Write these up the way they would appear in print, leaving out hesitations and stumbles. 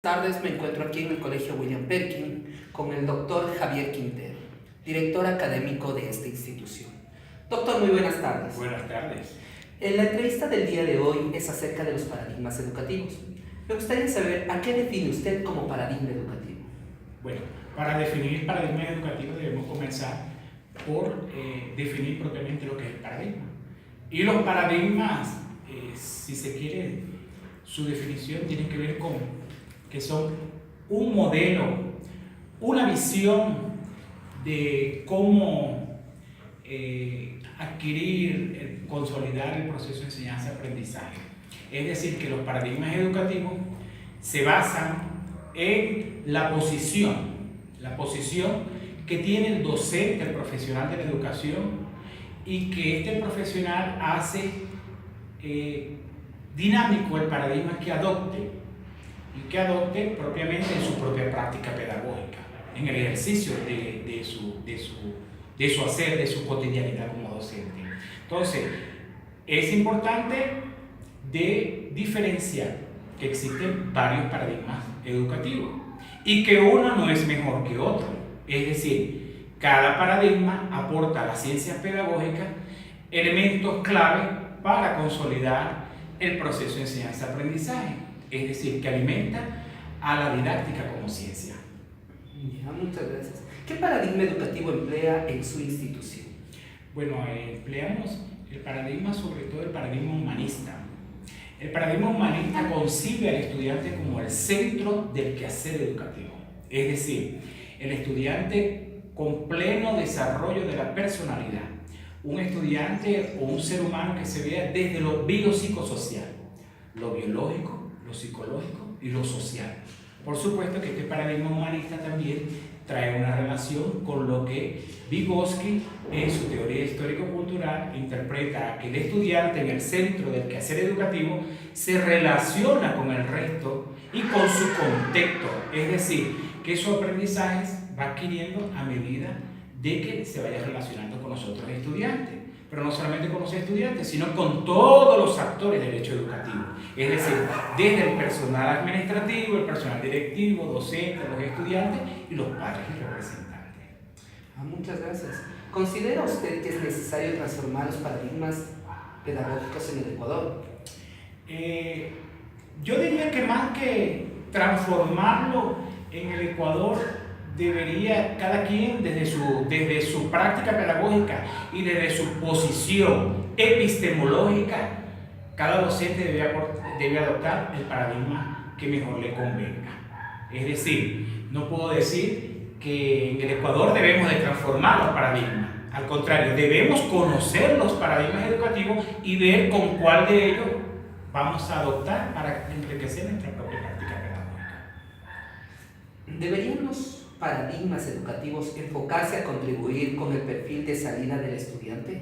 Buenas tardes, me encuentro aquí en el Colegio William Perkin con el doctor Javier Quintero, director académico de esta institución. Doctor, muy buenas tardes. Buenas tardes. La entrevista del día de hoy es acerca de los paradigmas educativos. Me gustaría saber a qué define usted como paradigma educativo. Bueno, para definir paradigma educativo debemos comenzar por definir propiamente lo que es el paradigma. Y los paradigmas, si se quiere, su definición tiene que ver con que son un modelo, una visión de cómo adquirir, consolidar el proceso de enseñanza-aprendizaje. Es decir, que los paradigmas educativos se basan en la posición que tiene el docente, el profesional de la educación, y que este profesional hace dinámico el paradigma que adopte propiamente en su propia práctica pedagógica, en el ejercicio de su hacer, de su cotidianidad como docente. Entonces, es importante de diferenciar que existen varios paradigmas educativos y que uno no es mejor que otro. Es decir, cada paradigma aporta a las ciencias pedagógicas elementos clave para consolidar el proceso de enseñanza-aprendizaje. Es decir, que alimenta a la didáctica como ciencia. Ya, muchas gracias. ¿Qué paradigma educativo emplea en su institución? Bueno, empleamos el paradigma, sobre todo el paradigma humanista. El paradigma humanista concibe al estudiante como el centro del quehacer educativo. Es decir, el estudiante con pleno desarrollo de la personalidad. Un estudiante o un ser humano que se vea desde lo biopsicosocial, lo biológico, lo psicológico y lo social. Por supuesto que este paradigma humanista también trae una relación con lo que Vygotsky en su teoría histórico-cultural interpreta a que el estudiante en el centro del quehacer educativo se relaciona con el resto y con su contexto, es decir, que su aprendizaje va adquiriendo a medida de que se vaya relacionando con los otros estudiantes, pero no solamente con los estudiantes, sino con todos los actores del hecho educativo, es decir, desde el personal administrativo, el personal directivo, docente, los estudiantes y los padres y representantes. Muchas gracias. ¿Considera usted que es necesario transformar los paradigmas pedagógicos en el Ecuador? Yo diría que más que transformarlo en el Ecuador, debería cada quien desde su práctica pedagógica y desde su posición epistemológica, cada docente debe adoptar el paradigma que mejor le convenga. Es decir, no puedo decir que en el Ecuador debemos de transformar los paradigmas. Al contrario, debemos conocer los paradigmas educativos y ver con cuál de ellos vamos a adoptar para enriquecer nuestra propia práctica pedagógica. ¿Deberían los paradigmas educativos enfocarse a contribuir con el perfil de salida del estudiante?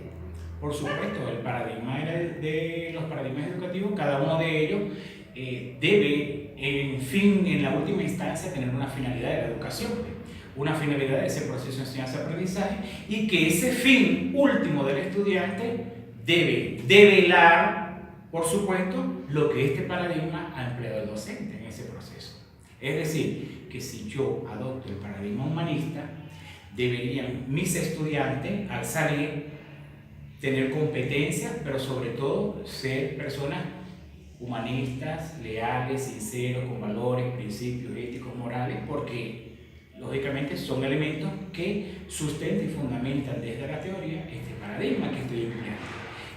Por supuesto, el paradigma de los paradigmas educativos, cada uno de ellos debe, en la última instancia, tener una finalidad de la educación, una finalidad de ese proceso de enseñanza-aprendizaje, y que ese fin último del estudiante debe develar, por supuesto, lo que este paradigma ha empleado el docente en ese proceso. Es decir, que si yo adopto el paradigma humanista, deberían mis estudiantes, al salir, tener competencias, pero sobre todo ser personas humanistas, leales, sinceros, con valores, principios éticos, morales, porque lógicamente son elementos que sustentan y fundamentan desde la teoría este paradigma que estoy empleando.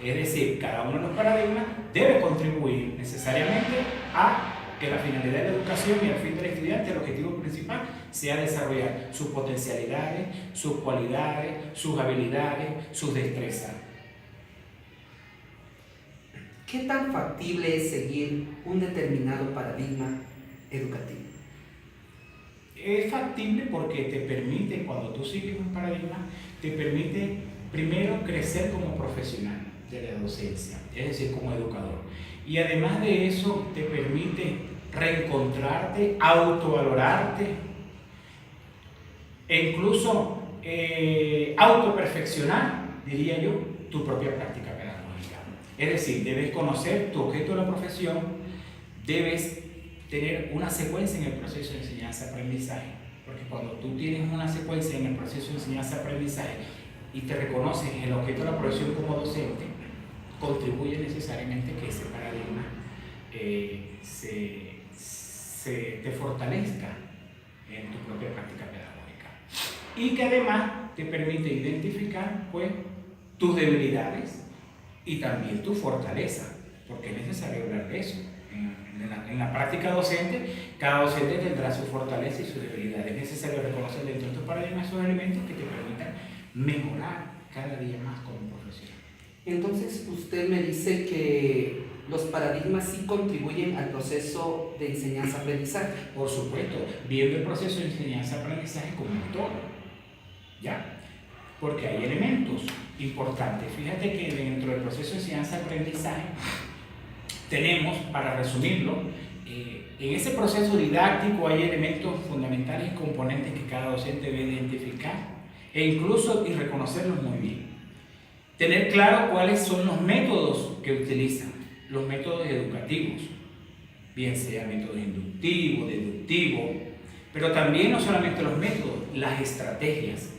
Es decir, cada uno de los paradigmas debe contribuir necesariamente a que la finalidad de la educación y el fin del estudiante, el objetivo principal, sea desarrollar sus potencialidades, sus cualidades, sus habilidades, sus destrezas. ¿Qué tan factible es seguir un determinado paradigma educativo? Es factible porque te permite, cuando tú sigues un paradigma, te permite primero crecer como profesional de la docencia, es decir, como educador. Y además de eso, te permite reencontrarte, autovalorarte e incluso autoperfeccionar, diría yo, tu propia práctica pedagógica. Es decir, debes conocer tu objeto de la profesión, debes tener una secuencia en el proceso de enseñanza-aprendizaje, porque cuando tú tienes una secuencia en el proceso de enseñanza-aprendizaje y te reconoces el objeto de la profesión como docente, contribuye necesariamente que ese paradigma te fortalezca en tu propia práctica pedagógica y que además te permite identificar pues tus debilidades y también tu fortaleza, porque es necesario hablar de eso. En la práctica docente, cada docente tendrá su fortaleza y su debilidad. Es necesario reconocer dentro de estos paradigmas esos elementos que te permitan mejorar cada día más como profesional. Entonces, usted me dice que los paradigmas sí contribuyen al proceso de enseñanza-aprendizaje. Por supuesto, viendo el proceso de enseñanza-aprendizaje como un todo, ¿ya? Porque hay elementos importantes. Fíjate que dentro del proceso de enseñanza-aprendizaje tenemos, para resumirlo, en ese proceso didáctico hay elementos fundamentales y componentes que cada docente debe identificar e incluso y reconocerlos muy bien. Tener claro cuáles son los métodos que utilizan, los métodos educativos, bien sea métodos inductivos, deductivos, pero también no solamente los métodos, las estrategias.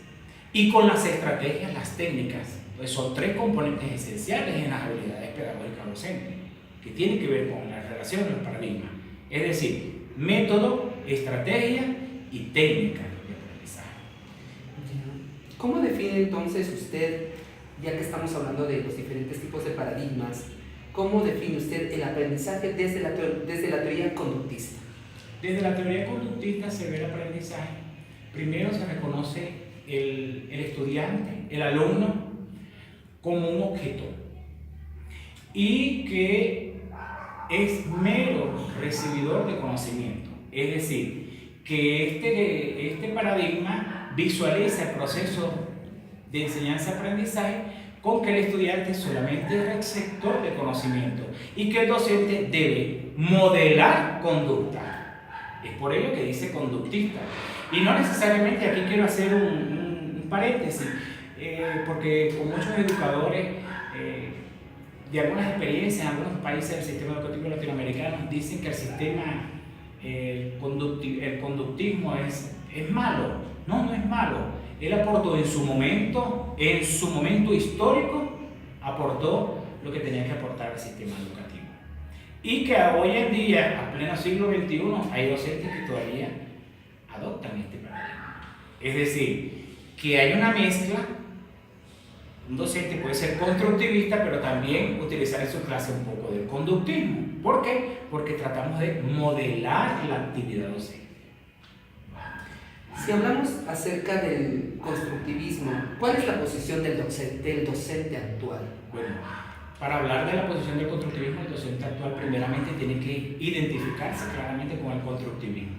Y con las estrategias, las técnicas. Pues son tres componentes esenciales en las habilidades pedagógicas docentes, que tienen que ver con la relación de los paradigmas. Es decir, método, estrategia y técnica de aprendizaje. ¿Cómo define entonces usted, ya que estamos hablando de los diferentes tipos de paradigmas, cómo define usted el aprendizaje desde la teoría conductista? Desde la teoría conductista se ve el aprendizaje. Primero se reconoce el estudiante, el alumno, como un objeto y que es mero recibidor de conocimiento. Es decir, que este paradigma visualiza el proceso de enseñanza-aprendizaje con que el estudiante solamente es receptor de conocimiento y que el docente debe modelar conducta. Es por ello que dice conductista. Y no necesariamente, aquí quiero hacer un paréntesis, porque con muchos educadores de algunas experiencias en algunos países del sistema educativo latinoamericano dicen que el sistema, el conductismo es malo. No, no es malo. Él aportó en su momento histórico, aportó lo que tenía que aportar al sistema educativo. Y que hoy en día, a pleno siglo XXI, hay docentes que todavía adoptan este paradigma. Es decir, que hay una mezcla. Un docente puede ser constructivista, pero también utilizar en su clase un poco del conductismo. ¿Por qué? Porque tratamos de modelar la actividad docente. Si hablamos acerca del constructivismo, ¿cuál es la posición del docente actual? Bueno, para hablar de la posición del constructivismo, el docente actual primeramente tiene que identificarse claramente con el constructivismo.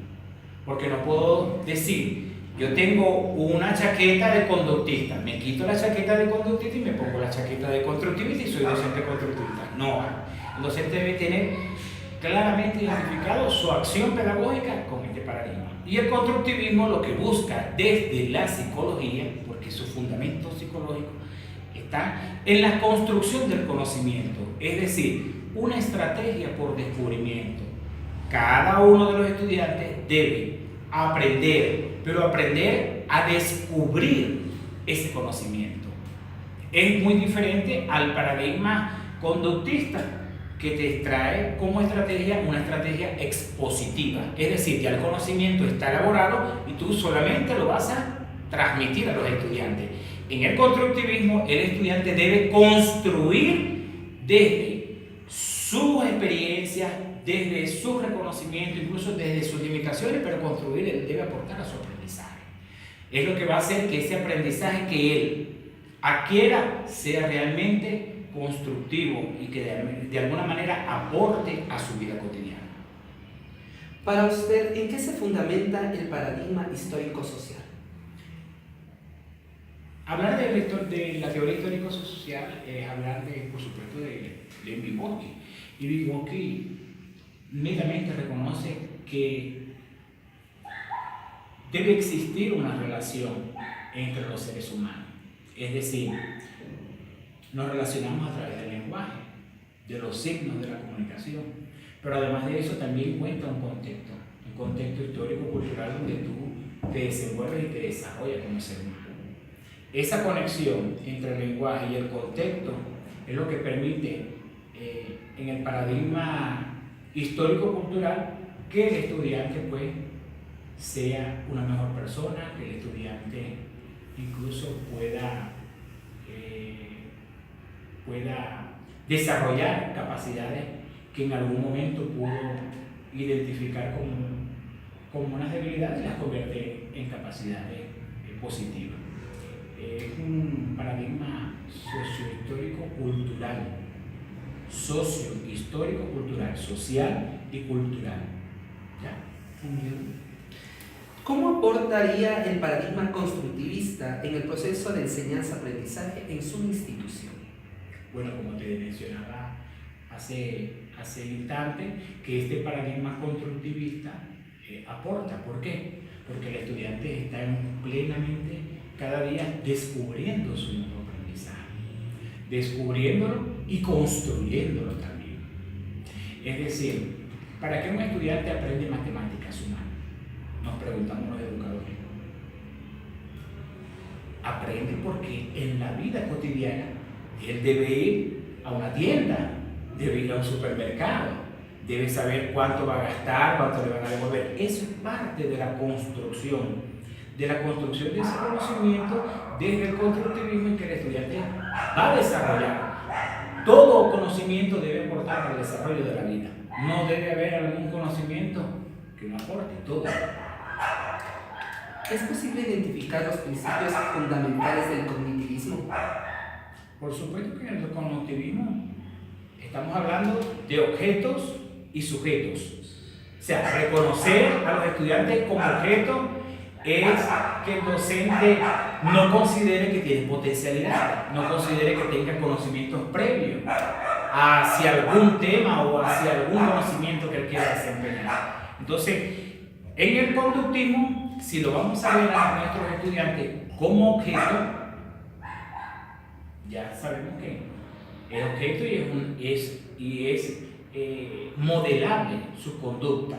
Porque no puedo decir, yo tengo una chaqueta de conductista, me quito la chaqueta de conductista y me pongo la chaqueta de constructivista y soy docente constructivista. No, el docente debe tener claramente identificado su acción pedagógica con este paradigma. Y el constructivismo lo que busca desde la psicología, porque su fundamento psicológico está en la construcción del conocimiento, es decir, una estrategia por descubrimiento. Cada uno de los estudiantes debe aprender, pero aprender a descubrir ese conocimiento. Es muy diferente al paradigma conductista, que te trae como estrategia una estrategia expositiva. Es decir, ya el conocimiento está elaborado y tú solamente lo vas a transmitir a los estudiantes. En el constructivismo, el estudiante debe construir desde sus experiencias, desde su reconocimiento, incluso desde sus limitaciones, pero construir, él debe aportar a su aprendizaje. Es lo que va a hacer que ese aprendizaje que él adquiera sea realmente constructivo y que de alguna manera aporte a su vida cotidiana. Para usted, ¿en qué se fundamenta el paradigma histórico-social? Hablar de la teoría histórico-social es hablar, por supuesto, de Vygotsky. Y Vygotsky netamente reconoce que debe existir una relación entre los seres humanos. Es decir, nos relacionamos a través del lenguaje, de los signos de la comunicación, Pero además de eso también cuenta un contexto histórico-cultural donde tú te desenvuelves y te desarrollas como ser humano. Esa conexión entre el lenguaje y el contexto es lo que permite en el paradigma histórico-cultural que el estudiante pues sea una mejor persona, que el estudiante incluso pueda desarrollar capacidades que en algún momento pudo identificar como unas debilidades y las convierte en capacidades positivas. Es un paradigma sociohistórico-cultural, social y cultural. ¿Ya? Muy bien. ¿Cómo aportaría el paradigma constructivista en el proceso de enseñanza-aprendizaje en su institución? Bueno, como te mencionaba hace instante, que este paradigma constructivista aporta. ¿Por qué? Porque el estudiante está plenamente cada día descubriendo su nuevo aprendizaje, descubriéndolo y construyéndolo también. Es decir, ¿para qué un estudiante aprende matemáticas humanas? Nos preguntamos los educadores. Aprende porque en la vida cotidiana él debe ir a una tienda, debe ir a un supermercado, debe saber cuánto va a gastar, cuánto le van a devolver. Eso es parte de la construcción de ese conocimiento desde el constructivismo en que el estudiante va a desarrollar. Todo conocimiento debe aportar al desarrollo de la vida. No debe haber algún conocimiento que no aporte, todo. ¿Es posible identificar los principios fundamentales del cognitivismo? Por supuesto que en el cognitivismo estamos hablando de objetos y sujetos. O sea, reconocer a los estudiantes como objetos es que el docente no considere que tiene potencialidad, no considere que tenga conocimientos previos hacia algún tema o hacia algún conocimiento que él quiera desempeñar. Entonces, en el conductismo, si lo vamos a ver a nuestros estudiantes como objeto, ya sabemos que es objeto y es modelable su conducta.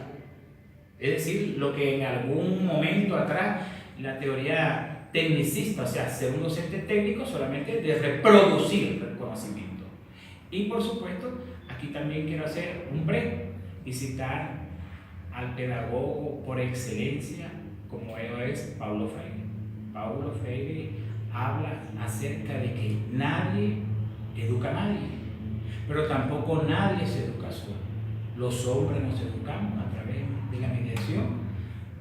Es decir, lo que en algún momento atrás la teoría tecnicista, o sea, ser un docente técnico solamente de reproducir el conocimiento. Y por supuesto, aquí también quiero hacer un break y citar al pedagogo por excelencia, como es Paulo Freire. Paulo Freire habla acerca de que nadie educa a nadie, pero tampoco nadie se educa solo. Los hombres nos educamos a través de la mediación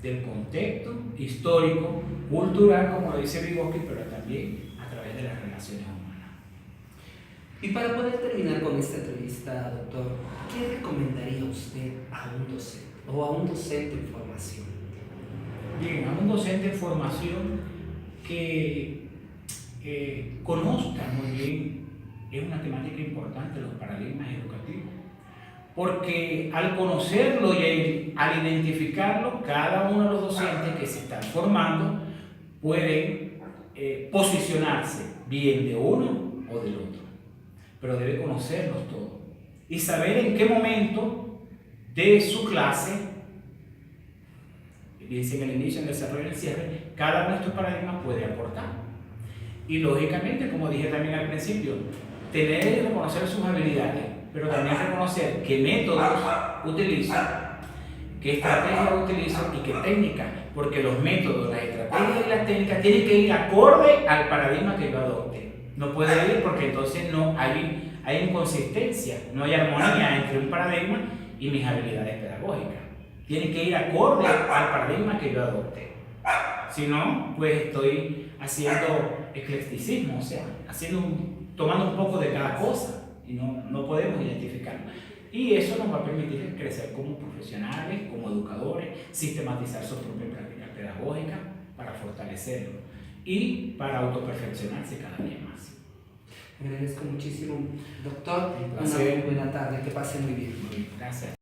del contexto histórico, cultural, como lo dice Vygotsky, pero también a través de las relaciones humanas. Y para poder terminar con esta entrevista, doctor, ¿qué recomendaría usted a un docente o a un docente en formación? Bien, a un docente en formación que conozca muy bien, es una temática importante, los paradigmas educativos, porque al conocerlo y al identificarlo, cada uno de los docentes que se están formando pueden posicionarse bien de uno o del otro, pero debe conocerlos todos y saber en qué momento de su clase, dice en el inicio, en el desarrollo y en el cierre, cada uno de estos paradigmas puede aportar. Y lógicamente, como dije también al principio, tener y reconocer sus habilidades, pero también reconocer qué métodos utilizo, qué estrategias utilizo y qué técnicas, porque los métodos, las estrategias y las técnicas tienen que ir acorde al paradigma que yo adopte. No puede ir porque entonces no hay inconsistencia, no hay armonía entre un paradigma y mis habilidades pedagógicas. Tienen que ir acorde al paradigma que yo adopte. Si no, pues estoy haciendo eclecticismo, o sea, tomando un poco de cada cosa y no podemos identificarlo. Y eso nos va a permitir crecer como profesionales, como educadores, sistematizar sus propias prácticas pedagógicas para fortalecerlo y para autoperfeccionarse cada día más. Agradezco muchísimo, doctor. Un placer. Una muy buena tarde, que pase muy bien. Muy bien, gracias.